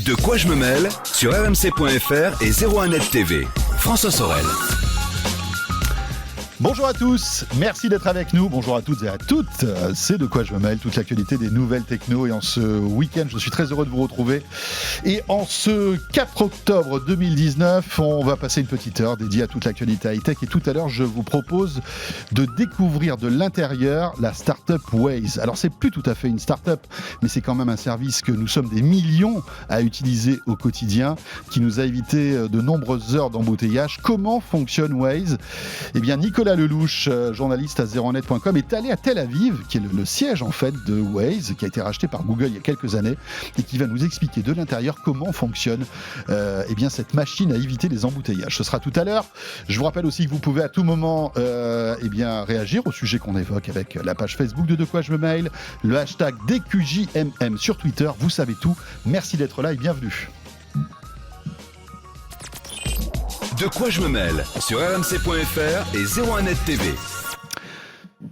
De quoi je me mêle sur rmc.fr et 01net TV. François Sorel. Bonjour à tous, merci d'être avec nous. Bonjour à toutes et à toutes. C'est De quoi je me mêle, toute l'actualité des nouvelles techno. Et en ce week-end, je suis très heureux de vous retrouver. Et en ce 4 octobre 2019, on va passer une petite heure dédiée à toute l'actualité high-tech. Et tout à l'heure, je vous propose de découvrir de l'intérieur la startup Waze. Alors, c'est plus tout à fait une startup, mais c'est quand même un service que nous sommes des millions à utiliser au quotidien, qui nous a évité de nombreuses heures d'embouteillage. Comment fonctionne Waze ? Eh bien, Nicolas Lelouch, journaliste à 01net.com, est allé à Tel Aviv, qui est le siège en fait de Waze, qui a été racheté par Google il y a quelques années, et qui va nous expliquer de l'intérieur comment fonctionne eh bien, cette machine à éviter les embouteillages. Ce sera tout à l'heure. Je vous rappelle aussi que vous pouvez à tout moment eh bien, réagir au sujet qu'on évoque avec la page Facebook de quoi je me mail, le hashtag DQJMM sur Twitter. Vous savez tout. Merci d'être là et bienvenue. De quoi je me mêle sur rmc.fr et 01net TV.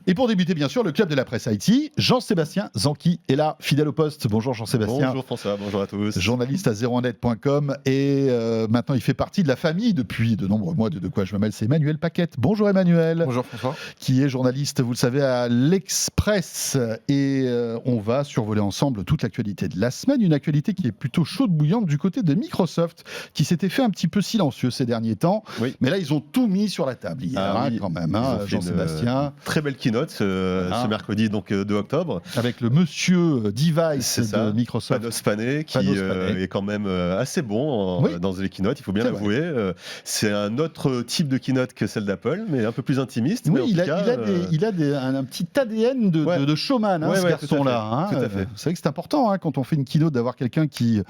Et pour débuter, bien sûr, le club de la presse IT, Jean-Sébastien Zanqui est là, fidèle au poste. Bonjour Jean-Sébastien. Bonjour François, bonjour à tous. Journaliste à 01net.com et maintenant il fait partie de la famille depuis de nombreux mois de quoi je me mêle, c'est Emmanuel Paquette. Bonjour Emmanuel. Bonjour François. Qui est journaliste, vous le savez, à l'Express. Et on va survoler ensemble toute l'actualité de la semaine. Une actualité qui est plutôt chaude bouillante du côté de Microsoft, qui s'était fait un petit peu silencieux ces derniers temps. Oui. Mais là, ils ont tout mis sur la table hier, quand même, Jean-Sébastien. Très belle keynote ce mercredi, donc 2 octobre. Avec le monsieur Device de Microsoft. Panos Panay, qui est quand même assez bon dans les keynotes, il faut bien l'avouer. C'est un autre type de keynote que celle d'Apple, mais un peu plus intimiste. Oui, il a un petit ADN de showman, ce garçon-là. Tout à fait. C'est vrai que c'est important quand on fait une keynote d'avoir quelqu'un qui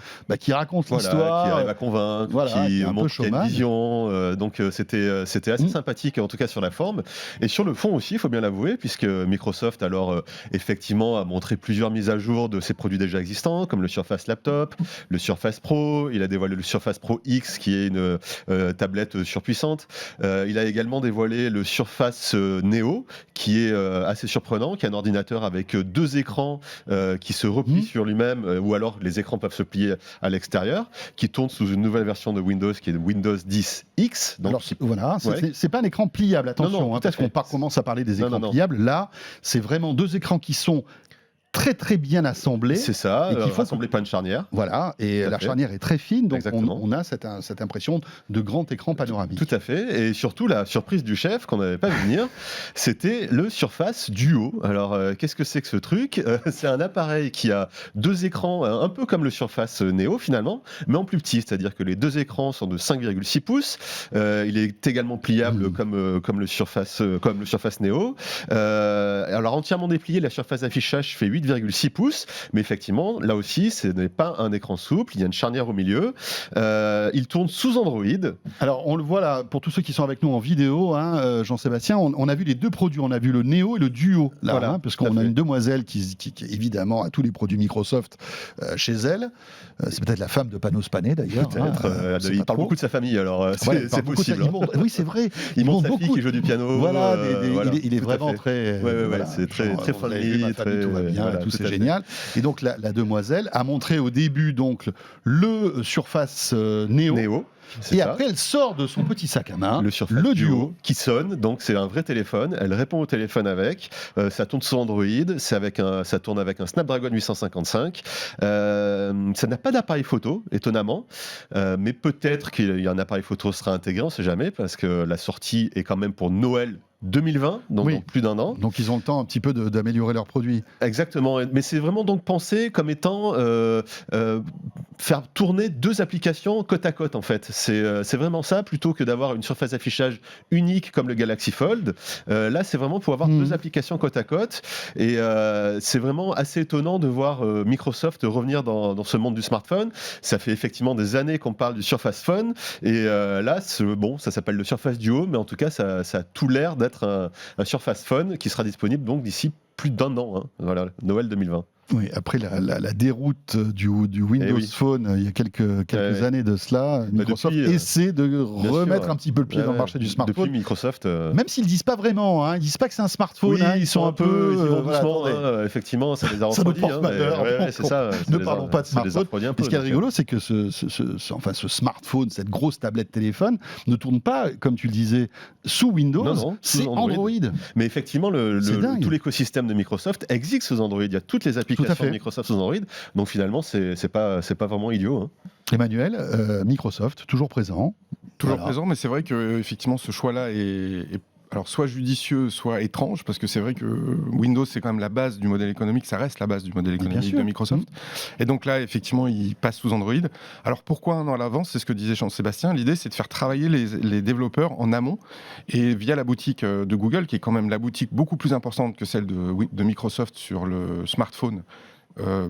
raconte l'histoire. Qui arrive à convaincre, qui montre qu'il y a une vision. Donc c'était assez sympathique, en tout cas sur la forme. Et sur le fond aussi, il faut bien l'avouer, puisque Microsoft, alors, effectivement, a montré plusieurs mises à jour de ses produits déjà existants, comme le Surface Laptop, le Surface Pro. Il a dévoilé le Surface Pro X, qui est une tablette surpuissante. Il a également dévoilé le Surface Neo, qui est assez surprenant, qui est un ordinateur avec 2 écrans qui se replient sur lui-même, ou alors les écrans peuvent se plier à l'extérieur, qui tourne sous une nouvelle version de Windows, qui est Windows 10 X. Donc, alors, voilà, c'est pas un écran pliable, attention, parce qu'on commence à parler des écrans pliables. Là, c'est vraiment 2 écrans qui sont très très bien assemblés. C'est ça, et qui font assembler plein de charnières. Voilà, et la charnière est très fine, donc on a cette impression de grand écran panoramique. Tout à fait, et surtout la surprise du chef qu'on n'avait pas vu venir, c'était le Surface Duo. Alors qu'est-ce que c'est que ce truc ? C'est un appareil qui a 2 écrans, un peu comme le Surface Neo finalement, mais en plus petit, c'est-à-dire que les 2 écrans sont de 5,6 pouces. Il est également pliable comme le Surface Neo. Alors entièrement déplié, la surface d'affichage fait 8,6 pouces, mais effectivement, là aussi, ce n'est pas un écran souple, il y a une charnière au milieu. Il tourne sous Android. Alors, on le voit là, pour tous ceux qui sont avec nous en vidéo, Jean-Sébastien, on a vu les 2 produits, on a vu le Neo et le Duo, là, voilà, parce qu'on a une demoiselle qui évidemment, a tous les produits Microsoft chez elle. C'est peut-être la femme de Panos Panay, d'ailleurs. Peut-être. Il parle beaucoup de sa famille, alors c'est possible. Oui, c'est vrai. Il montre sa fille qui joue du piano. Voilà, il est vraiment très... c'est très friendly, tout va bien. Tout c'est génial. Et donc la demoiselle a montré au début donc le Surface Neo. Et après, elle sort de son petit sac à main le Duo qui sonne. Donc c'est un vrai téléphone. Elle répond au téléphone avec. Ça tourne sur Android. Ça tourne avec un Snapdragon 855. Ça n'a pas d'appareil photo, étonnamment. Mais peut-être qu'il y a un appareil photo sera intégré. On ne sait jamais, parce que la sortie est quand même pour Noël 2020, donc plus d'1 an. Donc ils ont le temps un petit peu d'améliorer leurs produits. Exactement, mais c'est vraiment donc pensé comme étant faire tourner 2 applications côte à côte en fait. C'est vraiment ça, plutôt que d'avoir une surface d'affichage unique comme le Galaxy Fold. Là c'est vraiment pour avoir 2 applications côte à côte, et c'est vraiment assez étonnant de voir Microsoft revenir dans ce monde du smartphone. Ça fait effectivement des années qu'on parle du Surface Phone, et là ça s'appelle le Surface Duo, mais en tout cas ça a tout l'air d'être un Surface Phone qui sera disponible donc d'ici plus d'1 an, Voilà, Noël 2020. Oui, après la déroute du Windows Phone, il y a quelques années de cela, Microsoft essaie de remettre un petit peu le pied dans le marché du smartphone. Depuis Microsoft, même s'ils disent pas vraiment, ils disent pas que c'est un smartphone, ils sont un peu, ils vont doucement, effectivement, ça les a refroidis. C'est ça. Ne parlons pas de smartphone. Ce qui est rigolo, c'est que ce smartphone, cette grosse tablette téléphone, ne tourne pas, comme tu le disais, sous Windows, c'est Android. Mais effectivement, tout l'écosystème de Microsoft existe sous Android. Il y a toutes les applications de Microsoft sous Android, donc finalement c'est pas vraiment idiot. Emmanuel, Microsoft toujours présent, mais c'est vrai que effectivement ce choix-là est alors soit judicieux, soit étrange, parce que c'est vrai que Windows c'est quand même la base du modèle économique, ça reste la base du modèle économique de Microsoft. Et donc là effectivement il passe sous Android. Alors pourquoi un an à l'avance? C'est ce que disait Jean-Sébastien. L'idée c'est de faire travailler les développeurs en amont et via la boutique de Google, qui est quand même la boutique beaucoup plus importante que celle de Microsoft sur le smartphone.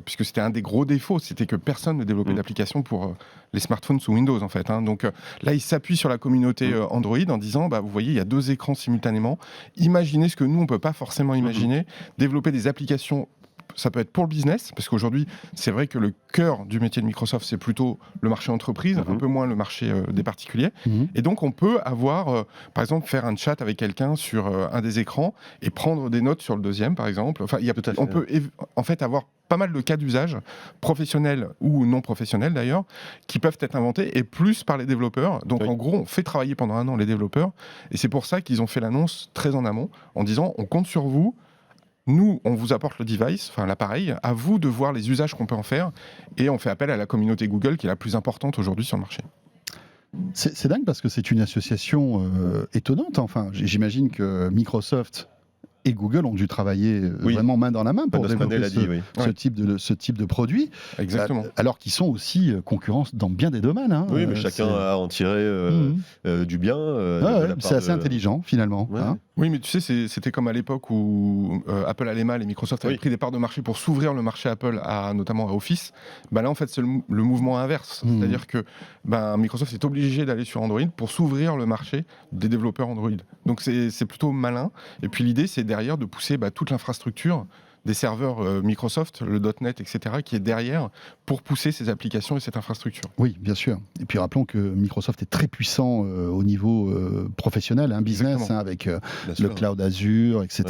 Puisque c'était un des gros défauts, c'était que personne ne développait d'application pour les smartphones sous Windows en fait. Donc là, il s'appuie sur la communauté Android en disant, vous voyez, il y a 2 écrans simultanément. Imaginez ce que nous, on ne peut pas forcément imaginer. Développer des applications, ça peut être pour le business, parce qu'aujourd'hui, c'est vrai que le cœur du métier de Microsoft, c'est plutôt le marché entreprise, un peu moins le marché des particuliers. Et donc, on peut avoir, par exemple, faire un chat avec quelqu'un sur un des écrans et prendre des notes sur le deuxième, par exemple. Enfin, on peut en fait avoir pas mal de cas d'usage, professionnels ou non professionnels d'ailleurs, qui peuvent être inventés, et plus par les développeurs. Donc en gros, on fait travailler pendant 1 an les développeurs, et c'est pour ça qu'ils ont fait l'annonce très en amont, en disant on compte sur vous, nous on vous apporte le device, enfin l'appareil, à vous de voir les usages qu'on peut en faire, et on fait appel à la communauté Google qui est la plus importante aujourd'hui sur le marché. C'est dingue parce que c'est une association étonnante. Enfin, j'imagine que Microsoft et Google ont dû travailler vraiment main dans la main pour développer ce type de produit. Exactement. Alors qu'ils sont aussi concurrents dans bien des domaines. Oui, mais chacun a en tiré du bien. C'est assez intelligent finalement. Oui, mais tu sais, c'était comme à l'époque où Apple allait mal et Microsoft avait pris des parts de marché pour s'ouvrir le marché Apple, notamment à Office. Là, en fait, c'est le mouvement inverse. C'est-à-dire que Microsoft est obligé d'aller sur Android pour s'ouvrir le marché des développeurs Android. Donc, c'est plutôt malin. Et puis, l'idée, c'est derrière de pousser toute l'infrastructure des serveurs Microsoft, le .NET, etc., qui est derrière pour pousser ces applications et cette infrastructure. Oui, bien sûr. Et puis rappelons que Microsoft est très puissant au niveau professionnel, business, avec le cloud Azure, etc.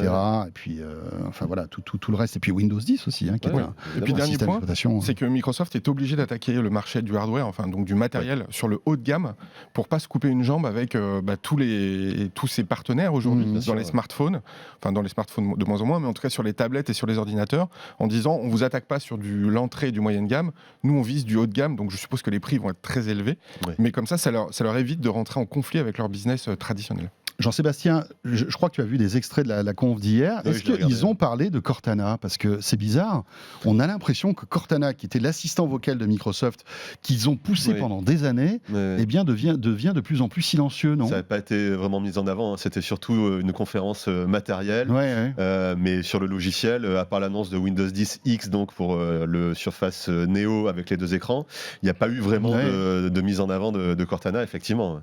Et puis, enfin voilà, tout le reste. Et puis Windows 10 aussi, qui est et puis dernier point, c'est que Microsoft est obligé d'attaquer le marché du hardware, enfin donc du matériel sur le haut de gamme, pour pas se couper une jambe avec tous ses partenaires aujourd'hui dans les smartphones, enfin dans les smartphones de moins en moins, mais en tout cas sur les tablettes et sur les ordinateurs, en disant on vous attaque pas sur l'entrée du moyenne gamme, nous on vise du haut de gamme, donc je suppose que les prix vont être très élevés, mais comme ça leur évite de rentrer en conflit avec leur business traditionnel. Jean-Sébastien, je crois que tu as vu des extraits de la conf d'hier. Est-ce qu'ils ont parlé de Cortana? Parce que c'est bizarre. On a l'impression que Cortana, qui était l'assistant vocal de Microsoft, qu'ils ont poussé pendant des années, devient de plus en plus silencieux, non? Ça n'a pas été vraiment mis en avant. C'était surtout une conférence matérielle. Mais sur le logiciel, à part l'annonce de Windows 10 X, donc pour le Surface Neo avec les 2 écrans, il n'y a pas eu vraiment de mise en avant de Cortana, effectivement.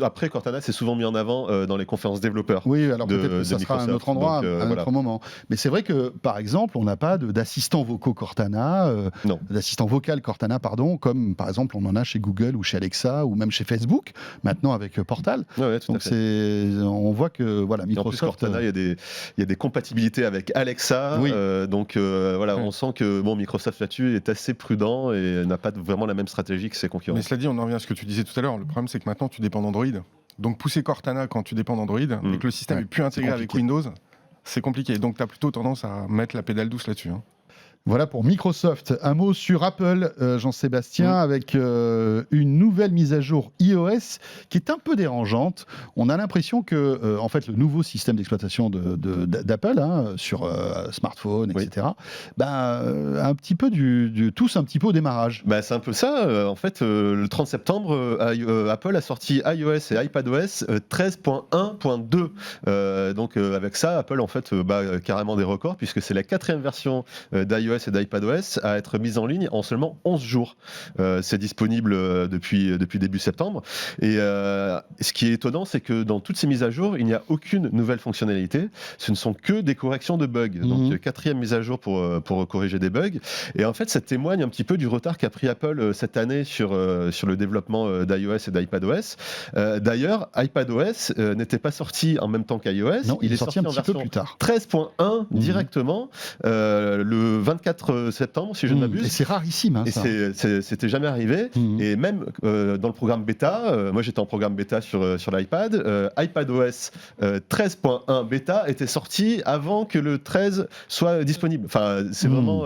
Après, Cortana, c'est souvent mis en avant dans les conférences développeurs. Oui, alors peut-être que ça sera à un autre endroit, à un autre moment. Mais c'est vrai que, par exemple, on n'a pas d'assistant vocaux Cortana, d'assistant vocal Cortana, pardon, comme par exemple on en a chez Google ou chez Alexa ou même chez Facebook, maintenant avec Portal. Donc on voit que Microsoft. En plus, Cortana, il y a des compatibilités avec Alexa. On sent que Microsoft là-dessus est assez prudent et n'a pas vraiment la même stratégie que ses concurrents. Mais cela dit, on en revient à ce que tu disais tout à l'heure. Le problème, c'est que maintenant tu dépends d'Android. Donc pousser Cortana quand tu dépends d'Android et que le système est plus intégré avec Windows, c'est compliqué. Donc tu as plutôt tendance à mettre la pédale douce là-dessus. Voilà pour Microsoft. Un mot sur Apple, Jean-Sébastien, avec une nouvelle mise à jour iOS qui est un peu dérangeante. On a l'impression que en fait, le nouveau système d'exploitation d'Apple sur smartphone, etc., un petit peu tous un petit peu au démarrage. C'est un peu ça. En fait, le 30 septembre, Apple a sorti iOS et iPadOS 13.1.2. Donc avec ça, Apple en fait bat carrément des records puisque c'est la 4e version d'iOS d'iOS et d'iPadOS à être mise en ligne en seulement 11 jours. C'est disponible depuis début septembre. Et ce qui est étonnant, c'est que dans toutes ces mises à jour, il n'y a aucune nouvelle fonctionnalité. Ce ne sont que des corrections de bugs. Donc, 4e mise à jour pour corriger des bugs. Et en fait, ça témoigne un petit peu du retard qu'a pris Apple cette année sur le développement d'iOS et d'iPadOS. D'ailleurs, iPadOS n'était pas sorti en même temps qu'iOS. Non, il est sorti un petit peu plus tard. 13.1 directement le 24 septembre, si je ne m'abuse. Et c'est rarissime. Hein, c'était jamais arrivé. Et même dans le programme bêta, moi j'étais en programme bêta sur l'iPad, iPadOS 13.1 bêta était sorti avant que le 13 soit disponible. Enfin, c'est vraiment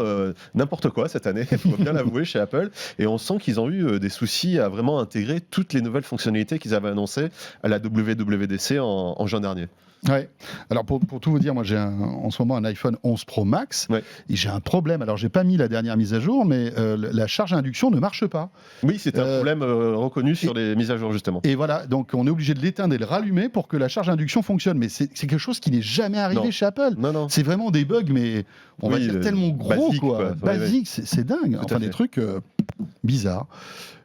n'importe quoi cette année, il faut bien l'avouer, chez Apple. Et on sent qu'ils ont eu des soucis à vraiment intégrer toutes les nouvelles fonctionnalités qu'ils avaient annoncées à la WWDC en juin dernier. Ouais. Alors pour tout vous dire, moi j'ai en ce moment un iPhone 11 Pro Max et j'ai un problème. Alors j'ai pas mis la dernière mise à jour, mais la charge à induction ne marche pas. Oui, c'est un problème reconnu sur les mises à jour justement. Et voilà, donc on est obligé de l'éteindre et de le rallumer pour que la charge à induction fonctionne. Mais c'est quelque chose qui n'est jamais arrivé chez Apple. Non. C'est vraiment des bugs, mais on va dire tellement gros, basique, quoi. Basique, c'est dingue. Enfin des trucs bizarres.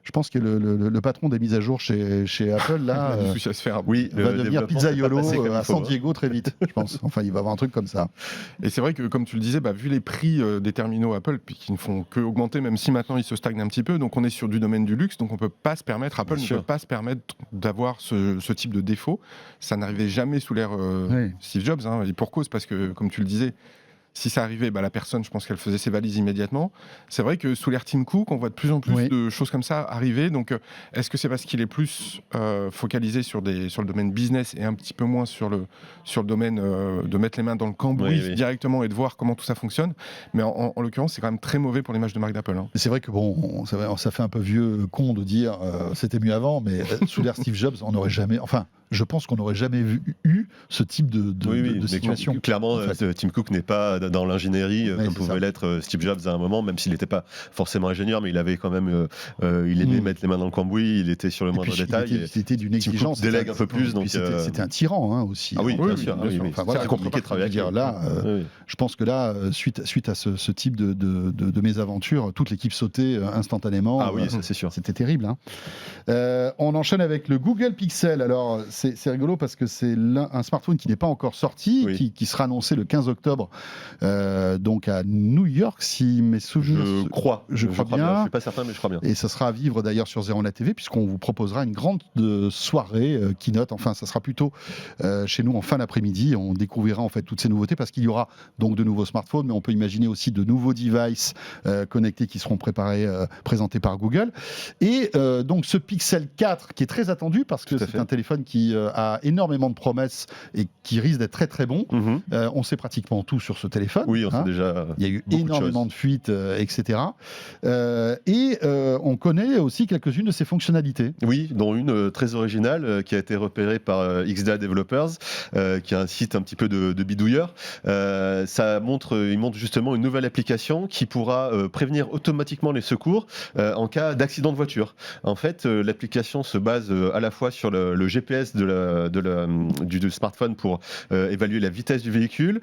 Je pense que le patron des mises à jour chez Apple là va devenir pizzaiolo à San Diego très vite, je pense. Enfin, il va avoir un truc comme ça. Et c'est vrai que, comme tu le disais, vu les prix des terminaux Apple, puis qui ne font que augmenter, même si maintenant ils se stagnent un petit peu, donc on est sur du domaine du luxe, donc on peut pas se permettre, Apple ne peut pas se permettre d'avoir ce type de défaut. Ça n'arrivait jamais sous l'ère Steve Jobs, et pour cause, parce que, comme tu le disais, si ça arrivait, la personne, je pense qu'elle faisait ses valises immédiatement. C'est vrai que sous l'ère Tim Cook, on voit de plus en plus de choses comme ça arriver. Donc, est-ce que c'est parce qu'il est plus focalisé sur le domaine business et un petit peu moins sur le domaine de mettre les mains dans le cambouis directement et de voir comment tout ça fonctionne? Mais en l'occurrence, c'est quand même très mauvais pour l'image de marque d'Apple. C'est vrai que ça fait un peu vieux con de dire c'était mieux avant, mais sous l'ère Steve Jobs, on n'aurait jamais... Enfin, je pense qu'on n'aurait jamais eu ce type de situation. Clairement, Tim Cook n'est pas dans l'ingénierie comme pouvait l'être Steve Jobs à un moment, même s'il n'était pas forcément ingénieur, mais il avait quand même, il aimait mettre les mains dans le cambouis, il était sur le moindre détail. C'était d'une exigence. Tim Cook délègue un peu plus. Donc c'était un tyran aussi. Ah oui, bien sûr. Enfin, voilà, c'est compliqué de travailler avec. Là, je pense que là, suite à ce type de mésaventure, toute l'équipe sautait instantanément. Ah oui, ça c'est sûr. C'était terrible. On enchaîne avec le Google Pixel. Alors, c'est rigolo parce que c'est un smartphone qui n'est pas encore sorti, qui sera annoncé le 15 octobre, donc à New York, si mes souvenirs... Je crois bien. Je ne suis pas certain, mais je crois bien. Et ça sera à vivre d'ailleurs sur ZeroNet TV, puisqu'on vous proposera une grande soirée keynote. Enfin, ça sera plutôt chez nous en fin d'après-midi. On découvrira en fait toutes ces nouveautés, parce qu'il y aura donc de nouveaux smartphones, mais on peut imaginer aussi de nouveaux devices connectés qui seront présentés par Google. Et donc ce Pixel 4 qui est très attendu, parce que c'est un téléphone qui a énormément de promesses et qui risque d'être très très bon. On sait pratiquement tout sur ce téléphone. Oui, on sait déjà. Il y a eu énormément de fuites, etc. Et on connaît aussi quelques-unes de ses fonctionnalités. Oui, dont une très originale qui a été repérée par XDA Developers, qui est un site un petit peu de bidouilleur. Il montre justement une nouvelle application qui pourra prévenir automatiquement les secours en cas d'accident de voiture. En fait, l'application se base à la fois sur le GPS du smartphone pour évaluer la vitesse du véhicule,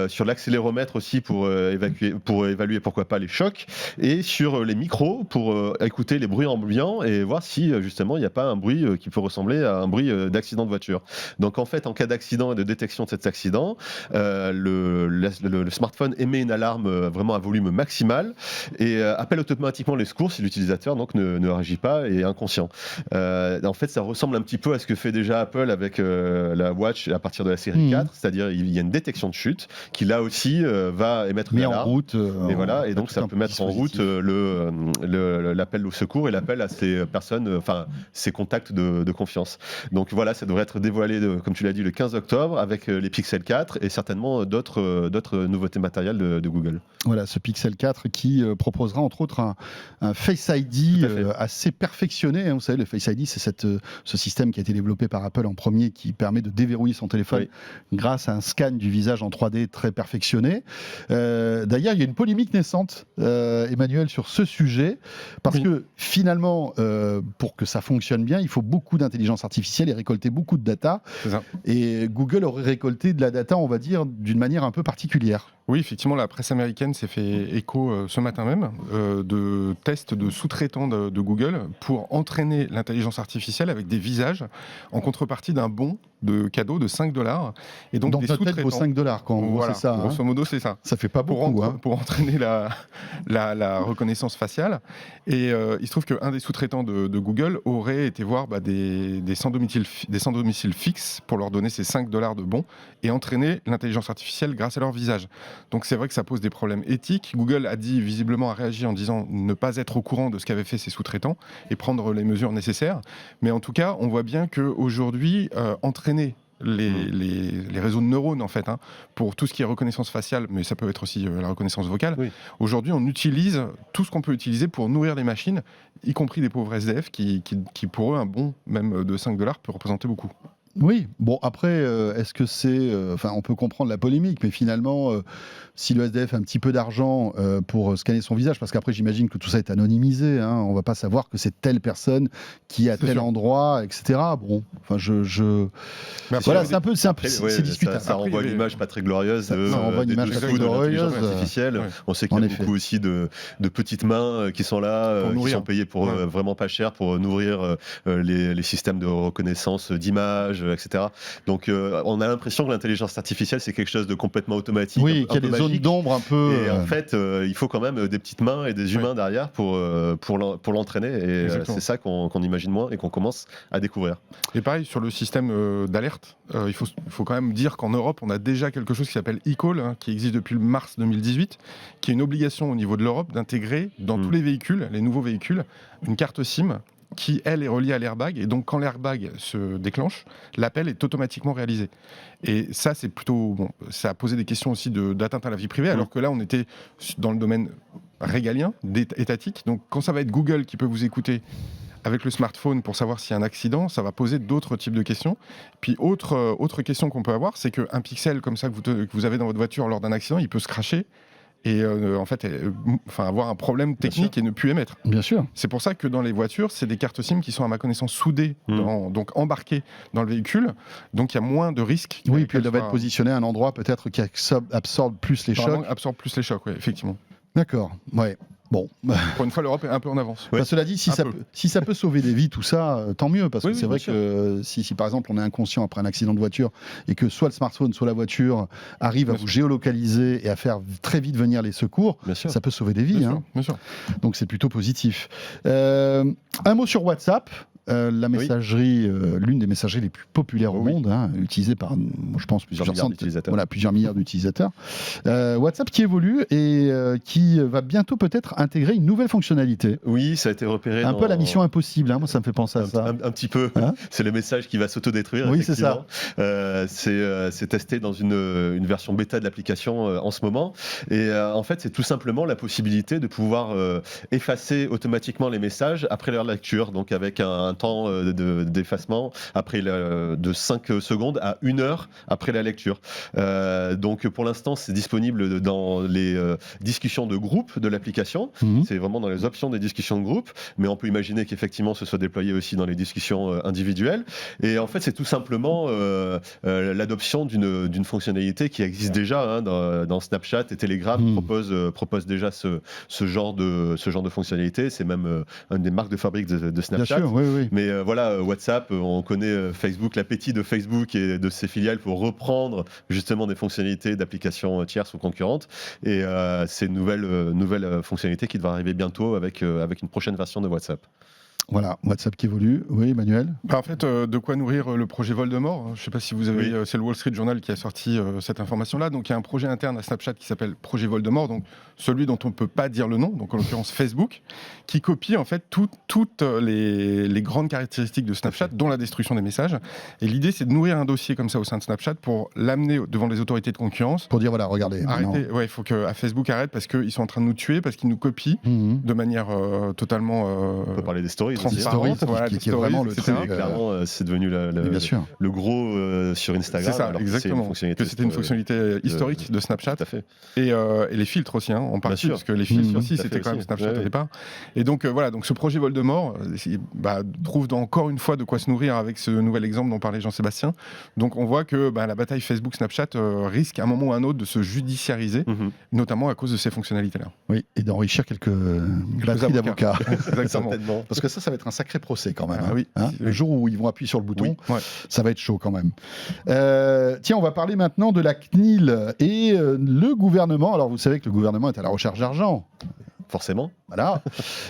sur l'accéléromètre aussi pour évaluer pourquoi pas les chocs, et sur les micros pour écouter les bruits ambiants et voir si justement il n'y a pas un bruit qui peut ressembler à un bruit d'accident de voiture. Donc en fait, en cas d'accident et de détection de cet accident, le smartphone émet une alarme vraiment à volume maximal et appelle automatiquement les secours si l'utilisateur donc ne réagit pas et est inconscient. En fait, ça ressemble un petit peu à ce que fait déjà Apple avec la Watch à partir de la série 4, c'est-à-dire il y a une détection de chute qui là aussi va émettre une alarme. En route. Et voilà, et donc ça peut mettre en route l'appel au secours et l'appel à ces personnes, enfin ces contacts de confiance. Donc voilà, ça devrait être dévoilé, comme tu l'as dit, le 15 octobre avec les Pixel 4 et certainement d'autres nouveautés matérielles de Google. Voilà, ce Pixel 4 qui proposera entre autres un Face ID assez perfectionné. Vous savez, le Face ID, c'est ce système qui a été développé par Apple en premier, qui permet de déverrouiller son téléphone grâce à un scan du visage en 3D très perfectionné. D'ailleurs, il y a une polémique naissante, Emmanuel, sur ce sujet, parce que finalement, pour que ça fonctionne bien, il faut beaucoup d'intelligence artificielle et récolter beaucoup de data. Et Google aurait récolté de la data, on va dire, d'une manière un peu particulière. Oui, effectivement, la presse américaine s'est fait écho ce matin même de tests de sous-traitants de Google pour entraîner l'intelligence artificielle avec des visages en contrepartie d'un bon de cadeau de $5. Et donc des sous-traitants vaut $5 quand voilà, c'est ça. Grosso modo, c'est ça. Ça fait pas beaucoup. Pour entraîner la reconnaissance faciale. Et il se trouve qu'un des sous-traitants de Google aurait été voir des sans-domicile fixes pour leur donner ces $5 de bons et entraîner l'intelligence artificielle grâce à leur visage. Donc c'est vrai que ça pose des problèmes éthiques. Google a réagi en disant ne pas être au courant de ce qu'avaient fait ses sous-traitants et prendre les mesures nécessaires. Mais en tout cas, on voit bien qu'aujourd'hui, entraîner les réseaux de neurones en fait, pour tout ce qui est reconnaissance faciale, mais ça peut être aussi la reconnaissance vocale. Oui. Aujourd'hui, on utilise tout ce qu'on peut utiliser pour nourrir les machines, y compris les pauvres SDF qui pour eux, un bon même de $5 peut représenter beaucoup. Oui, bon après, est-ce que c'est... on peut comprendre la polémique, mais finalement, si le SDF a un petit peu d'argent pour scanner son visage, parce qu'après j'imagine que tout ça est anonymisé, on ne va pas savoir que c'est telle personne qui est à tel endroit, etc. Bon, enfin voilà, c'est un peu discutable. Ça renvoie une image pas très glorieuse de l'intelligence artificielle. Ouais. On sait qu'il y a beaucoup aussi de petites mains qui sont là, qui sont payées pour vraiment pas cher pour nourrir les systèmes de reconnaissance d'images, etc. Donc on a l'impression que l'intelligence artificielle c'est quelque chose de complètement automatique. Oui, qu'il y a des zones d'ombre un peu. Et en fait, il faut quand même des petites mains et des humains derrière pour l'entraîner. Et c'est ça qu'on imagine moins et qu'on commence à découvrir. Et pareil, sur le système d'alerte, il faut quand même dire qu'en Europe, on a déjà quelque chose qui s'appelle eCall, qui existe depuis le mars 2018, qui est une obligation au niveau de l'Europe d'intégrer dans tous les véhicules, les nouveaux véhicules, une carte SIM qui, elle, est reliée à l'airbag. Et donc, quand l'airbag se déclenche, l'appel est automatiquement réalisé. Et ça, c'est plutôt... Bon, ça a posé des questions aussi d'atteinte à la vie privée, alors que là, on était dans le domaine régalien, étatique. Donc, quand ça va être Google qui peut vous écouter avec le smartphone pour savoir s'il y a un accident, ça va poser d'autres types de questions. Puis, autre question qu'on peut avoir, c'est qu'un pixel comme ça que vous avez dans votre voiture lors d'un accident, il peut se cracher et en fait, avoir un problème technique et ne plus émettre. Bien sûr. C'est pour ça que dans les voitures, c'est des cartes SIM qui sont à ma connaissance soudées, donc embarquées dans le véhicule, donc il y a moins de risques. Oui, puis elles doivent être positionnées à un endroit peut-être qui absorbe plus les chocs. Absorbe plus les chocs, oui, effectivement. D'accord, ouais. Bon. Pour une fois, l'Europe est un peu en avance. Ouais. Cela dit, si ça peut sauver des vies, tout ça, tant mieux. Parce que c'est vrai que si par exemple on est inconscient après un accident de voiture et que soit le smartphone, soit la voiture arrive à vous géolocaliser et à faire très vite venir les secours, ça peut sauver des vies. Bien sûr. Donc c'est plutôt positif. Un mot sur WhatsApp. La messagerie, l'une des messageries les plus populaires au monde, utilisée par, je pense, plusieurs milliards d'utilisateurs. WhatsApp qui évolue et qui va bientôt peut-être intégrer une nouvelle fonctionnalité. Oui, ça a été repéré. Un peu la mission impossible, moi ça me fait penser à ça. Un petit peu. C'est le message qui va s'autodétruire. Oui, c'est ça. C'est testé dans une version bêta de l'application en ce moment. Et en fait, c'est tout simplement la possibilité de pouvoir effacer automatiquement les messages après leur lecture, donc avec un temps d'effacement de 5 secondes à 1 heure après la lecture. Donc pour l'instant, c'est disponible dans les discussions de groupe de l'application. C'est vraiment dans les options des discussions de groupe, mais on peut imaginer qu'effectivement ce soit déployé aussi dans les discussions individuelles. Et en fait, c'est tout simplement l'adoption d'une fonctionnalité qui existe déjà dans Snapchat et Telegram propose déjà ce genre de fonctionnalité. C'est même une des marques de fabrique de Snapchat. Bien sûr, oui. Mais WhatsApp, on connaît Facebook, l'appétit de Facebook et de ses filiales pour reprendre justement des fonctionnalités d'applications tierces ou concurrentes. Et c'est une nouvelle fonctionnalité qui devra arriver bientôt avec une prochaine version de WhatsApp. Voilà, WhatsApp qui évolue. Oui, Emmanuel. En fait, de quoi nourrir le projet Voldemort. Je ne sais pas si vous avez... C'est le Wall Street Journal qui a sorti cette information-là. Donc, il y a un projet interne à Snapchat qui s'appelle Projet Voldemort, donc celui dont on ne peut pas dire le nom, donc en l'occurrence Facebook, qui copie en fait toutes les grandes caractéristiques de Snapchat, dont la destruction des messages. Et l'idée, c'est de nourrir un dossier comme ça au sein de Snapchat pour l'amener devant les autorités de concurrence. Pour dire, voilà, regardez. Arrêtez. Ouais, il faut que Facebook arrête parce qu'ils sont en train de nous tuer, parce qu'ils nous copient de manière totalement... On peut parler des stories. transparente, qui est vraiment le truc. Clairement, c'est devenu le gros sur Instagram. C'est ça, exactement. C'était une fonctionnalité historique de Snapchat. Tout à fait. Et les filtres aussi, en partie, parce que les filtres aussi, c'était quand même Snapchat au départ. Et donc voilà, donc ce projet Voldemort trouve encore une fois de quoi se nourrir avec ce nouvel exemple dont parlait Jean-Sébastien. Donc on voit que la bataille Facebook-Snapchat risque à un moment ou à un autre de se judiciariser, notamment à cause de ces fonctionnalités-là. Oui, et d'enrichir quelques batteries d'avocats. Exactement. Parce que ça va être un sacré procès quand même. Oui. Le jour où ils vont appuyer sur le bouton, ça va être chaud quand même. Tiens, on va parler maintenant de la CNIL et le gouvernement. Alors vous savez que le gouvernement est à la recherche d'argent. Forcément. Voilà.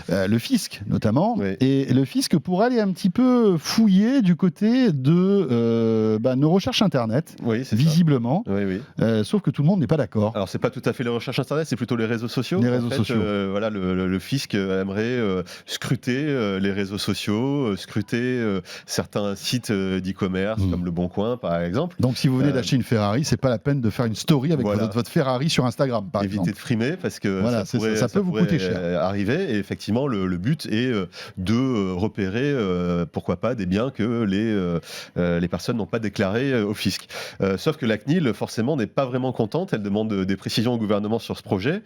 Le fisc, notamment. Oui. Et le fisc pourrait aller un petit peu fouiller du côté de nos recherches Internet, visiblement. Oui. Sauf que tout le monde n'est pas d'accord. Alors, c'est pas tout à fait les recherches Internet, c'est plutôt les réseaux sociaux. Les réseaux sociaux. Voilà, le fisc aimerait scruter les réseaux sociaux, scruter certains sites d'e-commerce, comme Le Bon Coin, par exemple. Donc, si vous venez d'acheter une Ferrari, c'est pas la peine de faire une story avec votre Ferrari sur Instagram, par exemple. Éviter de frimer, parce que ça peut vous coûter cher. Arriver, et effectivement le but est de repérer pourquoi pas des biens que les personnes n'ont pas déclarés au fisc. Sauf que la CNIL forcément n'est pas vraiment contente, elle demande des précisions au gouvernement sur ce projet,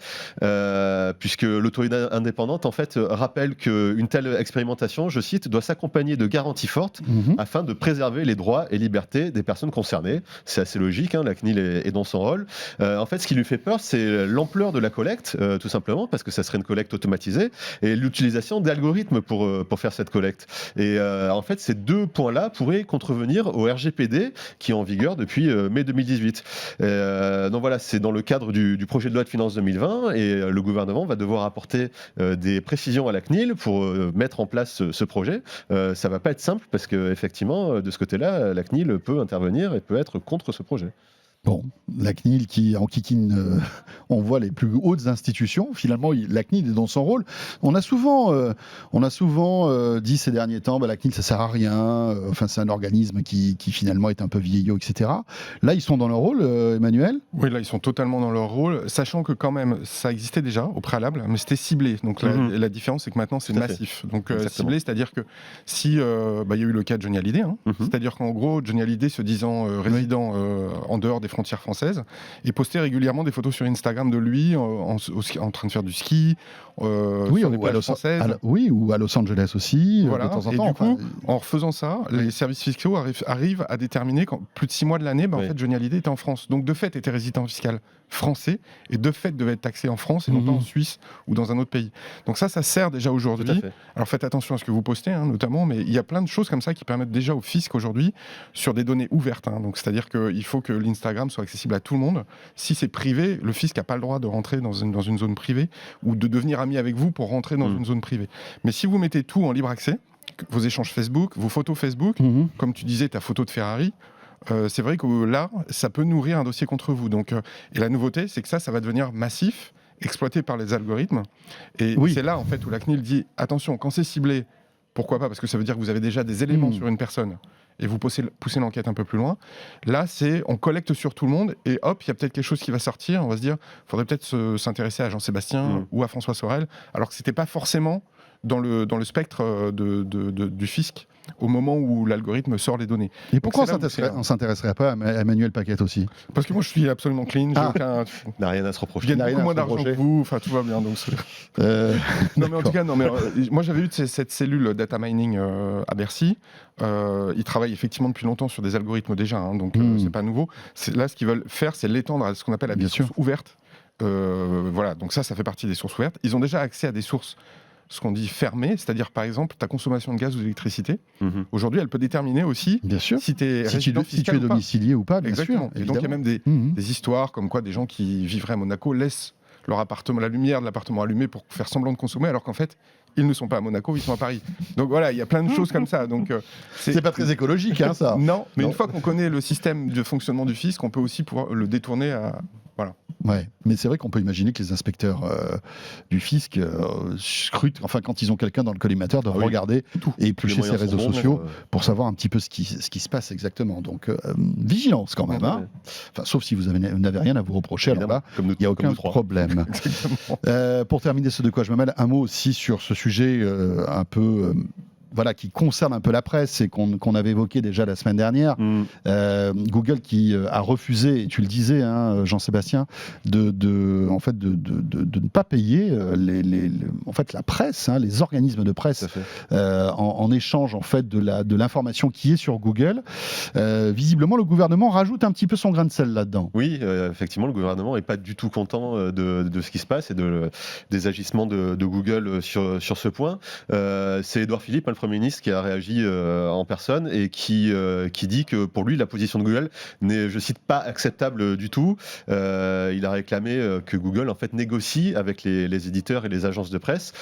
puisque l'autorité indépendante en fait rappelle qu'une telle expérimentation, je cite, doit s'accompagner de garanties fortes afin de préserver les droits et libertés des personnes concernées. C'est assez logique, la CNIL est dans son rôle. En fait, ce qui lui fait peur, c'est l'ampleur de la collecte, tout simplement, parce que ça serait une collecte automatisée, et l'utilisation d'algorithmes pour faire cette collecte. Et en fait, ces deux points-là pourraient contrevenir au RGPD qui est en vigueur depuis mai 2018. Donc voilà, c'est dans le cadre du projet de loi de finances 2020, et le gouvernement va devoir apporter des précisions à la CNIL pour mettre en place ce projet. Ça va pas être simple parce que effectivement, de ce côté-là, la CNIL peut intervenir et peut être contre ce projet. Bon, la CNIL qui enquiquine, on voit les plus hautes institutions. Finalement, la CNIL est dans son rôle. On a souvent dit ces derniers temps, la CNIL ça sert à rien. C'est un organisme qui finalement est un peu vieillot, etc. Là, ils sont dans leur rôle, Emmanuel ? Oui, là, ils sont totalement dans leur rôle, sachant que quand même, ça existait déjà au préalable, mais c'était ciblé. Donc la différence, c'est que maintenant, c'est massif. Donc ciblé, c'est-à-dire que si il y a eu le cas de Johnny Hallyday, c'est-à-dire qu'en gros, Johnny Hallyday, se disant résident en dehors des frontières françaises, et postait régulièrement des photos sur Instagram de lui en train de faire du ski, sur des plages françaises. Ou à Los Angeles aussi, de temps en temps. Et du coup, en refaisant ça, les services fiscaux arrivent à déterminer qu'en plus de 6 mois de l'année, en fait, Johnny Hallyday était en France. Donc de fait, était résident fiscal français, et de fait devait être taxé en France et non pas en Suisse ou dans un autre pays. Donc ça sert déjà aujourd'hui. Alors faites attention à ce que vous postez, notamment, mais il y a plein de choses comme ça qui permettent déjà au fisc aujourd'hui sur des données ouvertes. Donc c'est-à-dire qu'il faut que l'Instagram soit accessible à tout le monde. Si c'est privé, le fisc n'a pas le droit de rentrer dans une zone privée ou de devenir ami avec vous pour rentrer dans une zone privée. Mais si vous mettez tout en libre accès, vos échanges Facebook, vos photos Facebook, comme tu disais, ta photo de Ferrari, c'est vrai que là, ça peut nourrir un dossier contre vous. Donc, et la nouveauté, c'est que ça va devenir massif, exploité par les algorithmes. Et c'est là, en fait, où la CNIL dit, attention, quand c'est ciblé, pourquoi pas ? Parce que ça veut dire que vous avez déjà des éléments sur une personne et vous poussez l'enquête un peu plus loin. Là, on collecte sur tout le monde et hop, il y a peut-être quelque chose qui va sortir. On va se dire, il faudrait peut-être s'intéresser à Jean-Sébastien ou à François Sorel, alors que ce n'était pas forcément dans le spectre du fisc au moment où l'algorithme sort les données. Et pourquoi on ne s'intéresserait pas à Emmanuel Paquette aussi ? Parce que moi, je suis absolument clean. N'a rien à se reprocher. Je gagne beaucoup moins d'argent que vous. Enfin, tout va bien. Donc non, mais en tout cas, moi, j'avais eu cette cellule data mining à Bercy. Ils travaillent effectivement depuis longtemps sur des algorithmes déjà, donc c'est pas nouveau. Là, ce qu'ils veulent faire, c'est l'étendre à ce qu'on appelle des sources ouvertes. Voilà, donc ça fait partie des sources ouvertes. Ils ont déjà accès à des sources, ce qu'on dit fermées, c'est-à-dire par exemple ta consommation de gaz ou d'électricité. Aujourd'hui, elle peut déterminer aussi si tu es domicilié ou pas. Bien Exactement. sûr, et donc il y a même des histoires comme quoi des gens qui vivraient à Monaco laissent la lumière de l'appartement allumée pour faire semblant de consommer, alors qu'en fait ils ne sont pas à Monaco, ils sont à Paris. Donc voilà, il y a plein de choses comme ça. Donc c'est pas très écologique, ça. Non, mais une fois qu'on connaît le système de fonctionnement du fisc, on peut aussi pouvoir le détourner à voilà. Ouais, mais c'est vrai qu'on peut imaginer que les inspecteurs du fisc scrutent, quand ils ont quelqu'un dans le collimateur, doivent regarder et éplucher ses réseaux sociaux pour savoir un petit peu ce qui se passe exactement. Donc, vigilance quand même. Sauf si vous n'avez rien à vous reprocher, alors là, il n'y a aucun problème. Pour terminer ce De quoi je me mêle, un mot aussi sur ce sujet un peu voilà, qui concerne un peu la presse et qu'on avait évoqué déjà la semaine dernière. Google qui a refusé, et tu le disais, hein, Jean-Sébastien, de ne pas payer en fait, la presse, hein, les organismes de presse, en échange en fait, de l'information qui est sur Google. Visiblement, le gouvernement rajoute un petit peu son grain de sel là-dedans. Oui, effectivement, le gouvernement n'est pas du tout content de ce qui se passe et des agissements de Google sur ce point. C'est Édouard Philippe, le Premier ministre, qui a réagi en personne et qui dit que pour lui, la position de Google n'est, je cite, pas acceptable du tout. Il a réclamé que Google en fait négocie avec les éditeurs et les agences de presse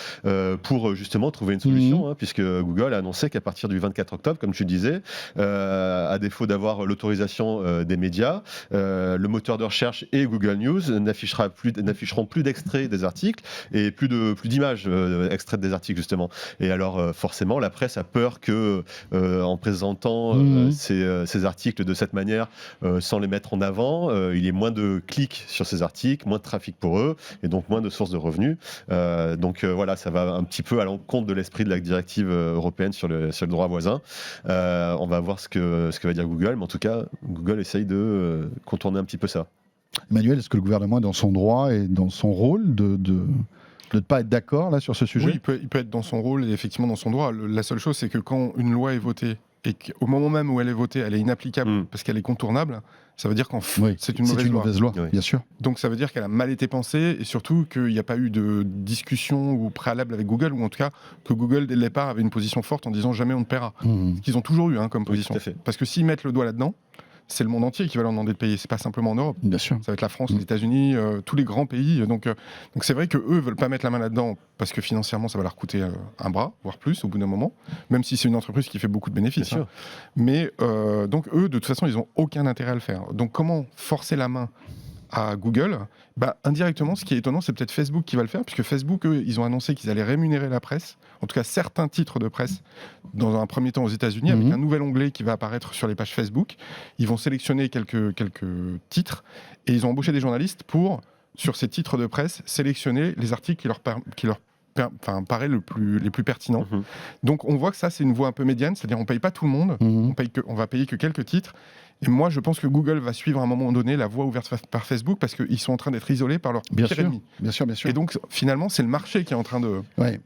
pour justement trouver une solution, puisque Google a annoncé qu'à partir du 24 octobre, comme tu le disais, à défaut d'avoir l'autorisation des médias, le moteur de recherche et Google News n'afficheront plus d'extraits des articles et plus d'images extraites des articles justement. Et alors forcément, la presse a peur que en présentant ces articles de cette manière, sans les mettre en avant, il y ait moins de clics sur ces articles, moins de trafic pour eux et donc moins de sources de revenus. Donc voilà, ça va un petit peu à l'encontre de l'esprit de la directive européenne sur le droit voisin. On va voir ce que va dire Google, mais en tout cas, Google essaye de contourner un petit peu ça. Emmanuel, est-ce que le gouvernement est dans son droit et dans son rôle de ne pas être d'accord là sur ce sujet ? Oui, il peut être dans son rôle et effectivement dans son droit. La seule chose, c'est que quand une loi est votée et qu'au moment même où elle est votée, elle est inapplicable parce qu'elle est contournable, ça veut dire c'est une mauvaise loi. Bien sûr. Donc ça veut dire qu'elle a mal été pensée et surtout qu'il n'y a pas eu de discussion ou préalable avec Google, ou en tout cas que Google dès le départ avait une position forte en disant jamais on ne paiera. Ce qu'ils ont toujours eu comme position. Parce que s'ils mettent le doigt là-dedans, c'est le monde entier qui va leur demander de payer. C'est pas simplement en Europe. Bien sûr. Ça va être la France, les États-Unis, tous les grands pays. Donc c'est vrai que eux veulent pas mettre la main là-dedans parce que financièrement ça va leur coûter un bras, voire plus au bout d'un moment. Même si c'est une entreprise qui fait beaucoup de bénéfices. Bien sûr. Mais donc eux, de toute façon, ils ont aucun intérêt à le faire. Donc comment forcer la main à Google ? Indirectement, ce qui est étonnant, c'est peut-être Facebook qui va le faire, puisque Facebook, eux, ils ont annoncé qu'ils allaient rémunérer la presse, en tout cas certains titres de presse, dans un premier temps aux États-Unis, avec un nouvel onglet qui va apparaître sur les pages Facebook. Ils vont sélectionner quelques titres, et ils ont embauché des journalistes pour, sur ces titres de presse, sélectionner les articles qui leur paraît les plus pertinents. Donc on voit que ça, c'est une voie un peu médiane, c'est-à-dire on ne paye pas tout le monde, on va payer que quelques titres. Et moi, je pense que Google va suivre à un moment donné la voie ouverte par Facebook parce qu'ils sont en train d'être isolés par leur pire ennemi. Bien sûr. Et donc, finalement, c'est le marché qui est en train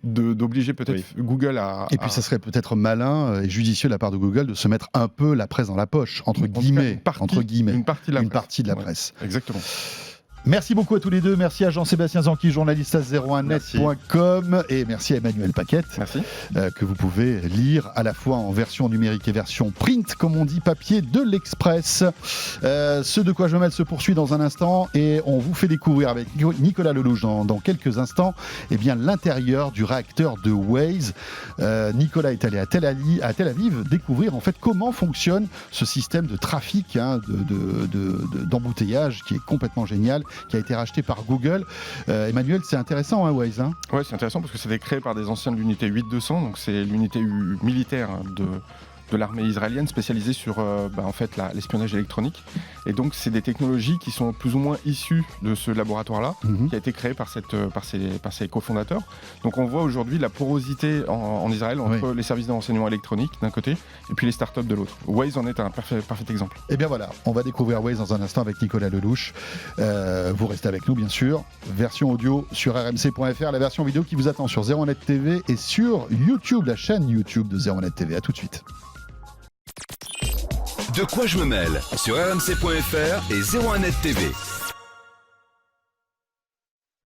d'obliger peut-être Google à... Et puis, ça serait peut-être malin et judicieux de la part de Google de se mettre un peu la presse dans la poche, entre guillemets. Une partie de la presse. Exactement. Merci beaucoup à tous les deux. Merci à Jean-Sébastien Zanqui, journaliste à 01net.com. Et merci à Emmanuel Paquette, que vous pouvez lire à la fois en version numérique et version print, comme on dit, papier de l'Express. Ce de quoi je mêle se poursuit dans un instant et on vous fait découvrir avec Nicolas Lelouch dans quelques instants l'intérieur du réacteur de Waze. Nicolas est allé à Tel Aviv découvrir en fait comment fonctionne ce système de trafic, d'embouteillage qui est complètement génial, qui a été racheté par Google. Emmanuel, c'est intéressant, Waze. Oui, c'est intéressant parce que c'était créé par des anciens de l'unité 8200, donc c'est l'unité militaire de l'armée israélienne spécialisée sur l'espionnage électronique. Et donc, c'est des technologies qui sont plus ou moins issues de ce laboratoire-là, qui a été créé par ses cofondateurs. Donc, on voit aujourd'hui la porosité en Israël entre les services de renseignement électronique d'un côté et puis les startups de l'autre. Waze en est un parfait exemple. Et bien voilà, on va découvrir Waze dans un instant avec Nicolas Lelouch. Vous restez avec nous, bien sûr. Version audio sur rmc.fr, la version vidéo qui vous attend sur 01net TV et sur YouTube, la chaîne YouTube de 01net TV. À tout de suite. De quoi je me mêle sur rmc.fr et 01net TV.